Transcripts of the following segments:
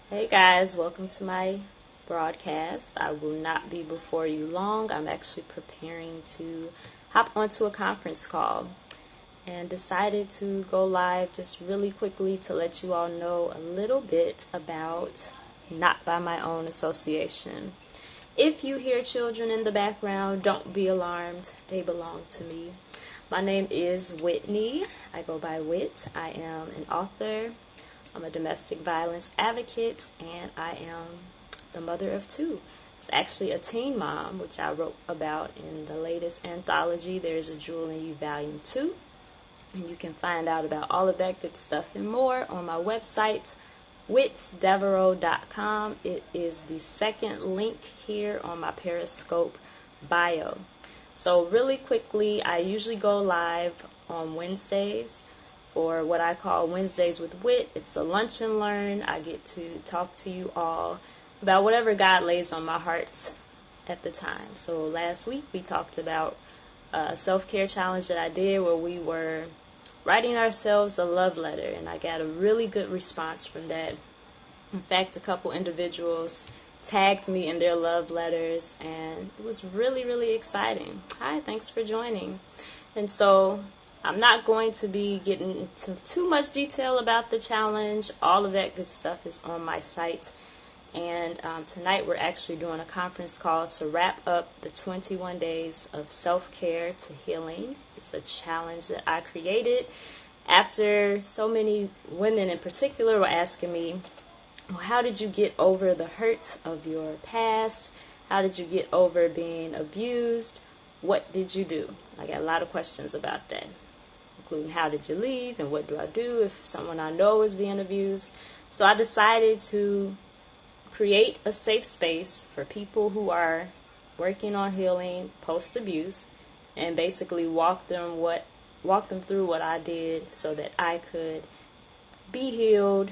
Hey guys, welcome to my broadcast. I will not be before you long. I'm actually preparing to hop onto a conference call and decided to go live just really quickly to let you all know a little bit about Not by My Own Association. If you hear children in the background, don't be alarmed. They belong to me. My name is Whitney. I go by Whit. I am an author. I'm a domestic violence advocate, and I am the mother of two. It's actually a teen mom, which I wrote about in the latest anthology, There's a Jewel in You, Volume 2. And you can find out about all of that good stuff and more on my website, whitdevereaux.com. It is the second link here on my Periscope bio. So really quickly, I usually go live on Wednesdays for what I call Wednesdays with Wit. It's a lunch and learn. I get to talk to you all about whatever God lays on my heart at the time. So last week we talked about a self-care challenge that I did where we were writing ourselves a love letter, and I got a really good response from that. In fact, a couple individuals tagged me in their love letters, and it was really, really exciting. Hi, thanks for joining. And so I'm not going to be getting into too much detail about the challenge. All of that good stuff is on my site. And tonight we're actually doing a conference call to wrap up the 21 days of self-care to healing. It's a challenge that I created after so many women in particular were asking me, well, how did you get over the hurt of your past? How did you get over being abused? What did you do? I got a lot of questions about that, including how did you leave and what do I do if someone I know is being abused. So I decided to create a safe space for people who are working on healing post-abuse and basically walk them through what I did so that I could be healed,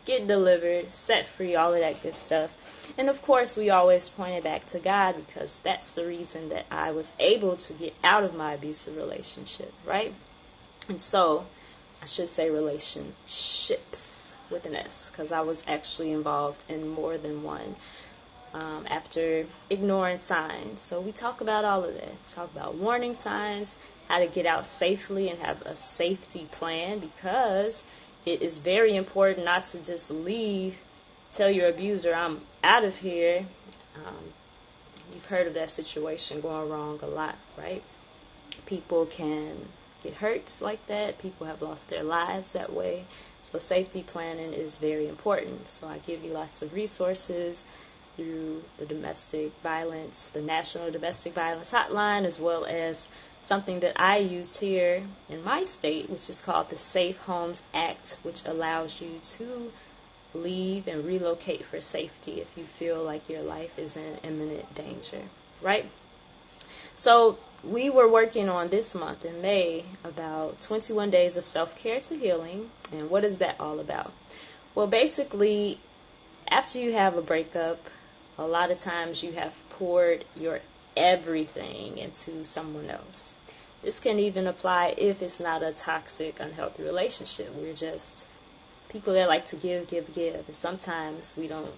get delivered, set free, all of that good stuff. And of course, we always point it back to God because that's the reason that I was able to get out of my abusive relationship, right? And so, I should say relationships with an S, because I was actually involved in more than one after ignoring signs. So we talk about all of that. We talk about warning signs, how to get out safely and have a safety plan, because it is very important not to just leave, tell your abuser, I'm out of here. You've heard of that situation going wrong a lot, right? People can get hurt like that. People have lost their lives that way. So safety planning is very important. So I give you lots of resources through the the National Domestic Violence Hotline, as well as something that I used here in my state, which is called the Safe Homes Act, which allows you to leave and relocate for safety if you feel like your life is in imminent danger, right? So we were working on this month in May about 21 days of self-care to healing. And what is that all about? Well, basically, after you have a breakup, a lot of times you have poured your everything into someone else. This can even apply if it's not a toxic, unhealthy relationship. We're just people that like to give. And sometimes we don't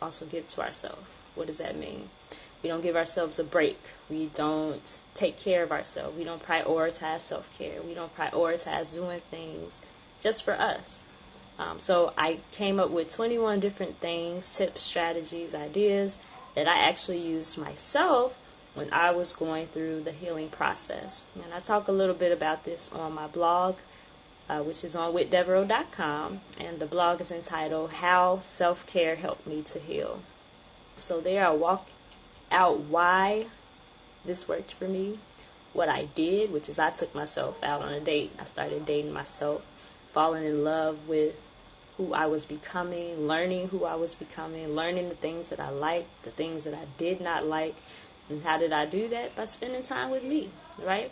also give to ourselves. What does that mean? We don't give ourselves a break. We don't take care of ourselves. We don't prioritize self-care. We don't prioritize doing things just for us. So I came up with 21 different things, tips, strategies, ideas that I actually used myself when I was going through the healing process. And I talk a little bit about this on my blog, which is on whitdevereaux.com. And the blog is entitled, How Self-Care Helped Me to Heal. So there I walk out why this worked for me, what I did, which is I took myself out on a date. I started dating myself, falling in love with who I was becoming, learning who I was becoming, learning the things that I liked, the things that I did not like. And how did I do that? By spending time with me, right?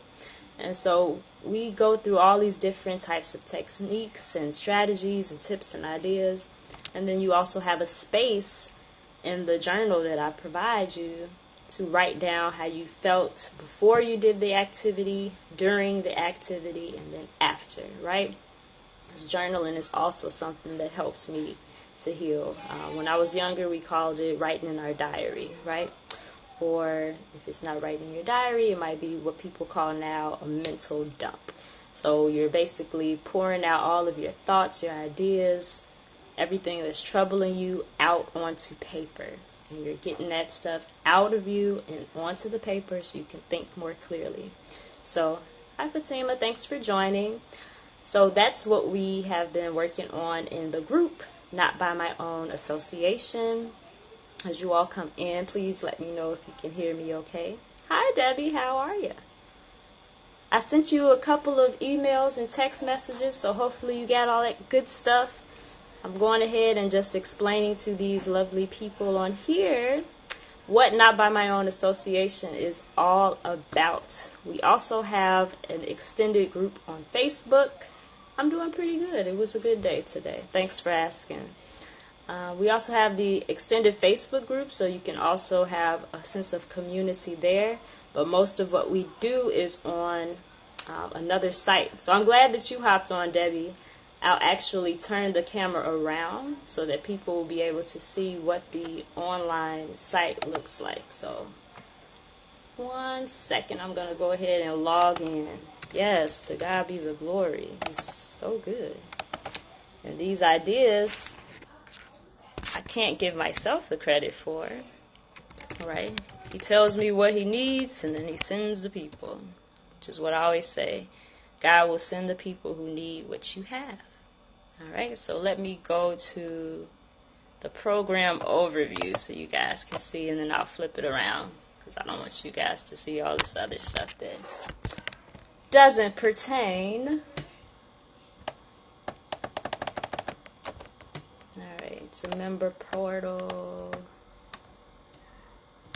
And so we go through all these different types of techniques and strategies and tips and ideas. And then you also have a space in the journal that I provide you to write down how you felt before you did the activity, during the activity, and then after, right? Because journaling is also something that helped me to heal. When I was younger, we called it writing in our diary, right? Or if it's not writing in your diary, it might be what people call now a mental dump. So you're basically pouring out all of your thoughts, your ideas, everything that's troubling you out onto paper. And you're getting that stuff out of you and onto the paper so you can think more clearly. So, hi Fatima, thanks for joining. So that's what we have been working on in the group, Not By My Own Association. As you all come in, please let me know if you can hear me okay. Hi Debbie, how are you? I sent you a couple of emails and text messages, so hopefully you got all that good stuff. I'm going ahead and just explaining to these lovely people on here what Not By My Own Association is all about. We also have an extended group on Facebook. I'm doing pretty good. It was a good day today. Thanks for asking. We also have the extended Facebook group, so you can also have a sense of community there. But most of what we do is on another site. So I'm glad that you hopped on, Debbie. I'll actually turn the camera around so that people will be able to see what the online site looks like. So, 1 second, I'm going to go ahead and log in. Yes, to God be the glory. He's so good. And these ideas, I can't give myself the credit for, right? He tells me what he needs, and then he sends the people, which is what I always say. God will send the people who need what you have. All right, so let me go to the program overview so you guys can see, and then I'll flip it around because I don't want you guys to see all this other stuff that doesn't pertain. All right, it's a member portal,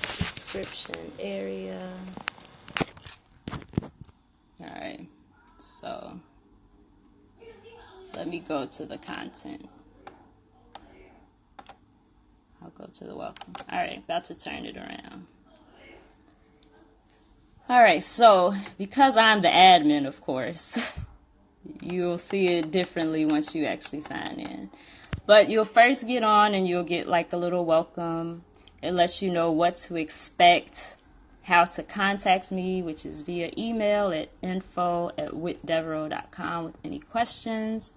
subscription area. All right, so let me go to the content. I'll go to the welcome. All right, about to turn it around. All right, so because I'm the admin, of course, you'll see it differently once you actually sign in. But you'll first get on and you'll get like a little welcome. It lets you know what to expect, how to contact me, which is via email at info@whitdevereaux.com with any questions.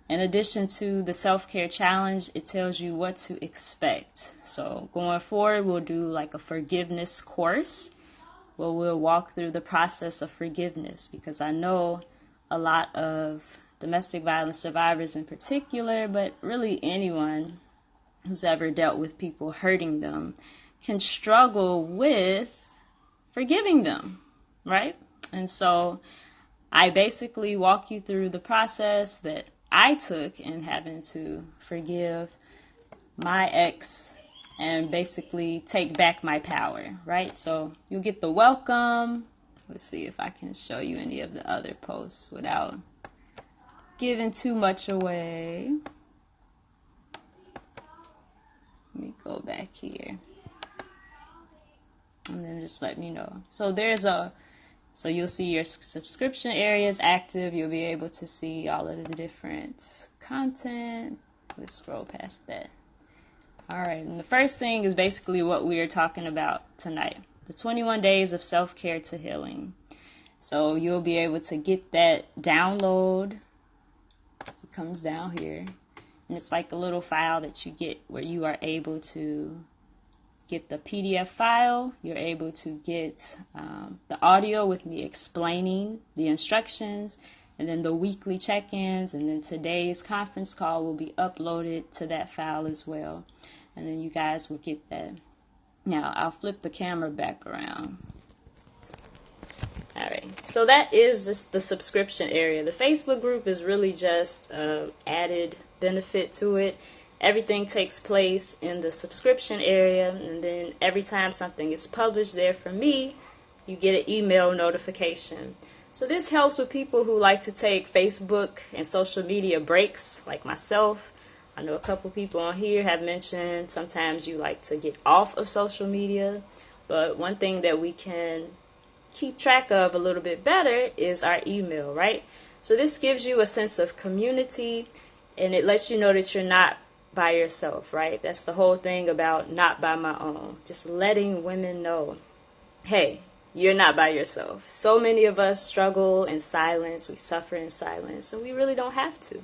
In addition to the self-care challenge, it tells you what to expect. So going forward, we'll do like a forgiveness course where we'll walk through the process of forgiveness, because I know a lot of domestic violence survivors in particular, but really anyone who's ever dealt with people hurting them can struggle with forgiving them, right? And so I basically walk you through the process that I took in having to forgive my ex and basically take back my power, right? So you'll get the welcome. Let's see if I can show you any of the other posts without giving too much away. Let me go back here. And then just let me know. So so you'll see your subscription areas active. You'll be able to see all of the different content. Let's scroll past that. All right, and the first thing is basically what we are talking about tonight. The 21 days of self-care to healing. So you'll be able to get that download. It comes down here. And it's like a little file that you get where you are able to get the PDF file. You're able to get the audio with me explaining the instructions, and then the weekly check-ins, and then today's conference call will be uploaded to that file as well. And then you guys will get that. Now, I'll flip the camera back around. All right, so that is just the subscription area. The Facebook group is really just an added benefit to it. Everything takes place in the subscription area, and then every time something is published there for me, you get an email notification. So this helps with people who like to take Facebook and social media breaks, like myself. I know a couple people on here have mentioned sometimes you like to get off of social media, but one thing that we can keep track of a little bit better is our email, right? So this gives you a sense of community, and it lets you know that you're not by yourself, right? That's the whole thing about not by my own. Just letting women know, hey, you're not by yourself. So many of us struggle in silence. We suffer in silence, and we really don't have to.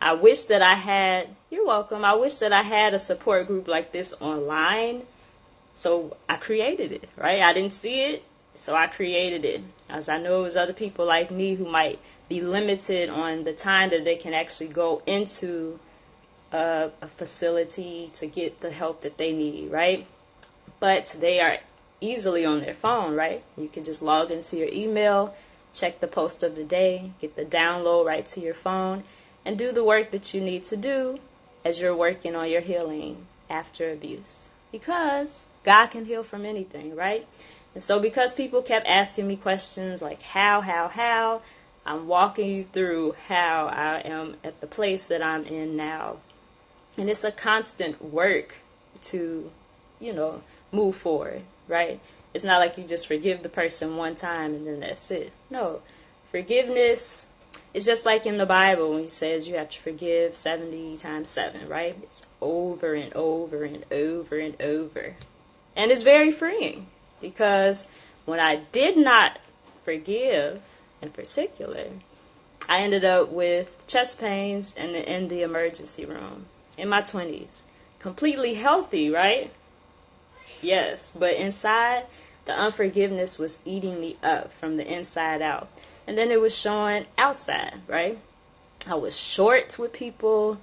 I wish that I had, you're welcome. I wish that I had a support group like this online. So I created it, right? I didn't see it, so I created it. As I know it was other people like me who might be limited on the time that they can actually go into a facility to get the help that they need, right? But they are easily on their phone, right? You can just log into your email, check the post of the day, get the download right to your phone, and do the work that you need to do as you're working on your healing after abuse. Because God can heal from anything, right? And so because people kept asking me questions like how, I'm walking you through how I am at the place that I'm in now. And it's a constant work to, move forward, right? It's not like you just forgive the person one time and then that's it. No, forgiveness is just like in the Bible when he says you have to forgive 70 times 7, right? It's over and over and over and over. And it's very freeing because when I did not forgive in particular, I ended up with chest pains in the emergency room in my 20s. Completely healthy, right? Yes, but inside, the unforgiveness was eating me up from the inside out. And then it was showing outside, right? I was short with people.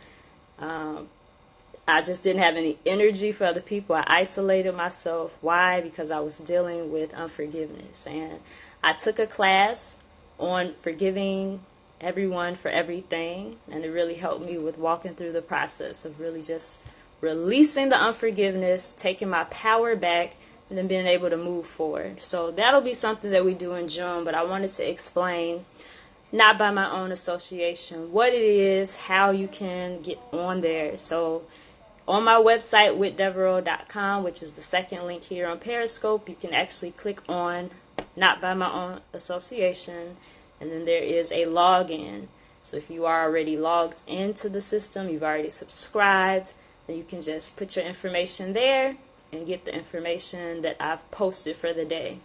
I just didn't have any energy for other people. I isolated myself. Why? Because I was dealing with unforgiveness. And I took a class on forgiving everyone for everything. And it really helped me with walking through the process of really just releasing the unforgiveness, taking my power back, and then being able to move forward. So that'll be something that we do in June, but I wanted to explain, not by my own association, what it is, how you can get on there. So on my website, whitdevereaux.com, which is the second link here on Periscope, you can actually click on not by my own association, and then there is a login. So if you are already logged into the system, you've already subscribed, then you can just put your information there and get the information that I've posted for the day.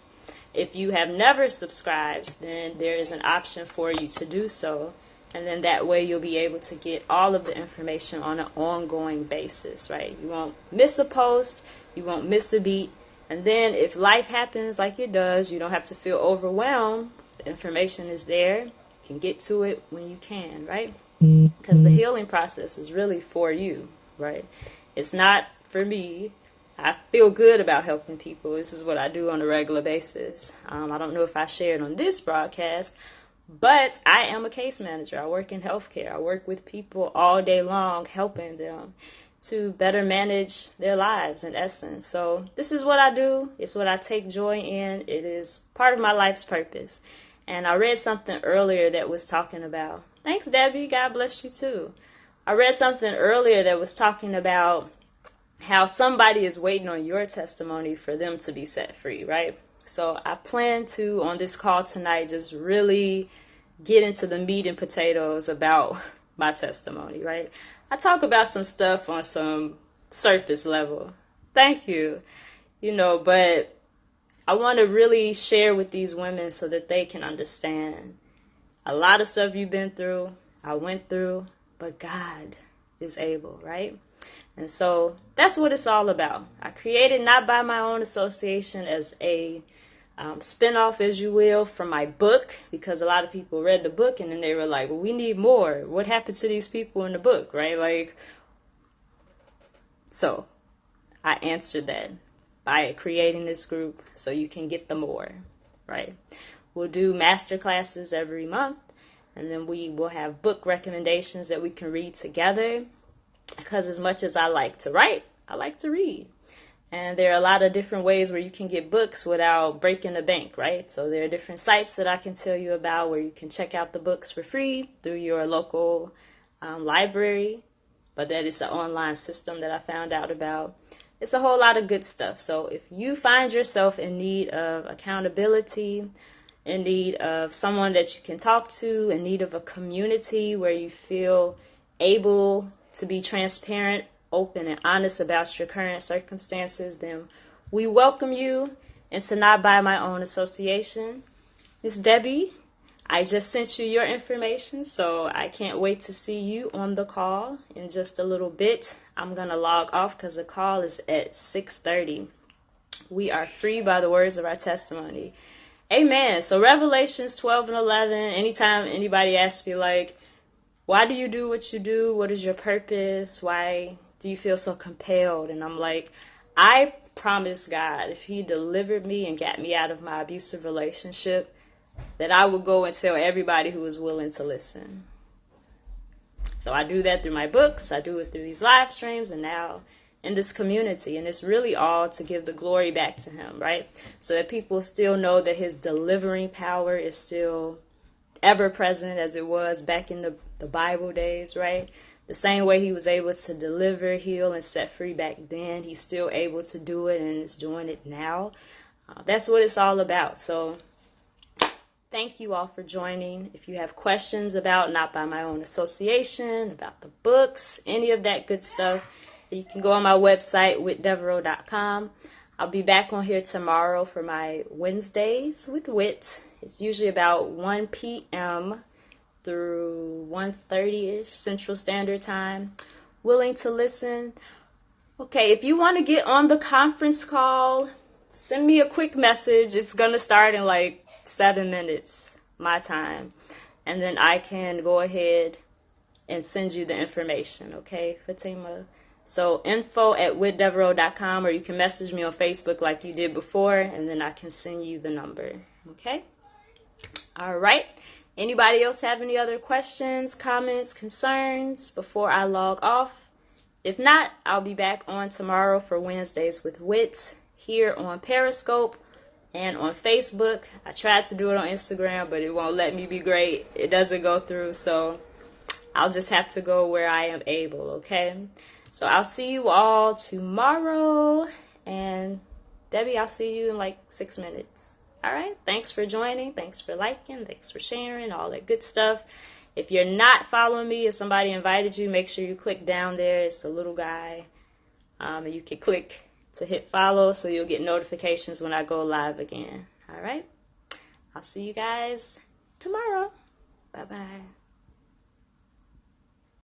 If you have never subscribed, then there is an option for you to do so. And then that way you'll be able to get all of the information on an ongoing basis, right? You won't miss a post, you won't miss a beat. And then if life happens like it does, you don't have to feel overwhelmed. The information is there. You can get to it when you can, right? Because the healing process is really for you, right? It's not for me. I feel good about helping people. This is what I do on a regular basis. I don't know if I shared on this broadcast, but I am a case manager. I work in healthcare. I work with people all day long, helping them to better manage their lives in essence. So this is what I do. It's what I take joy in. It is part of my life's purpose. And I read something earlier that was talking about, thanks, Debbie. God bless you too. I read something earlier that was talking about how somebody is waiting on your testimony for them to be set free, right? So I plan to, on this call tonight, just really get into the meat and potatoes about my testimony, right? I talk about some stuff on some surface level. Thank you. But I want to really share with these women so that they can understand a lot of stuff you've been through, I went through, but God is able, right? And so that's what it's all about. I created Not By My Own Association as a spinoff, as you will, from my book, because a lot of people read the book and then they were like, well, we need more. What happened to these people in the book, right? So I answered that by creating this group so you can get the more, right? We'll do master classes every month, and then we will have book recommendations that we can read together. Because as much as I like to write, I like to read. And there are a lot of different ways where you can get books without breaking the bank, right? So there are different sites that I can tell you about where you can check out the books for free through your local library. But that is an online system that I found out about. It's a whole lot of good stuff. So if you find yourself in need of accountability, in need of someone that you can talk to, in need of a community where you feel able to be transparent open and honest about your current circumstances, then we welcome you into Not By My Own Association. Miss Debbie, I just sent you your information, so I can't wait to see you on the call in just a little bit. I'm going to log off because the call is at 6:30. We are free by the words of our testimony. Amen. So Revelations 12 and 11, anytime anybody asks me, like, why do you do what you do? What is your purpose? Why do you feel so compelled? And I'm like, I promised God if he delivered me and got me out of my abusive relationship, that I would go and tell everybody who is willing to listen. So I do that through my books. I do it through these live streams and now in this community. And it's really all to give the glory back to him, right? So that people still know that his delivering power is still ever present as it was back in the Bible days, right? The same way he was able to deliver, heal, and set free back then, he's still able to do it and is doing it now. That's what it's all about. So thank you all for joining. If you have questions about Not By My Own Association, about the books, any of that good stuff, you can go on my website, whitdevereaux.com. I'll be back on here tomorrow for my Wednesdays with Whit. It's usually about 1 p.m. through 1:30-ish Central Standard Time. Willing to listen? Okay, if you want to get on the conference call, send me a quick message. It's going to start in like 7 minutes, my time. And then I can go ahead and send you the information, okay, Fatima? So info@whitdevereaux.com, or you can message me on Facebook like you did before, and then I can send you the number, okay? All right. Anybody else have any other questions, comments, concerns before I log off? If not, I'll be back on tomorrow for Wednesdays with Whit here on Periscope and on Facebook. I tried to do it on Instagram, but it won't let me be great. It doesn't go through, so I'll just have to go where I am able, okay? So I'll see you all tomorrow. And Debbie, I'll see you in like 6 minutes. All right? Thanks for joining. Thanks for liking. Thanks for sharing. All that good stuff. If you're not following me, if somebody invited you, make sure you click down there. It's the little guy. And you can click to hit follow so you'll get notifications when I go live again. All right? I'll see you guys tomorrow. Bye-bye.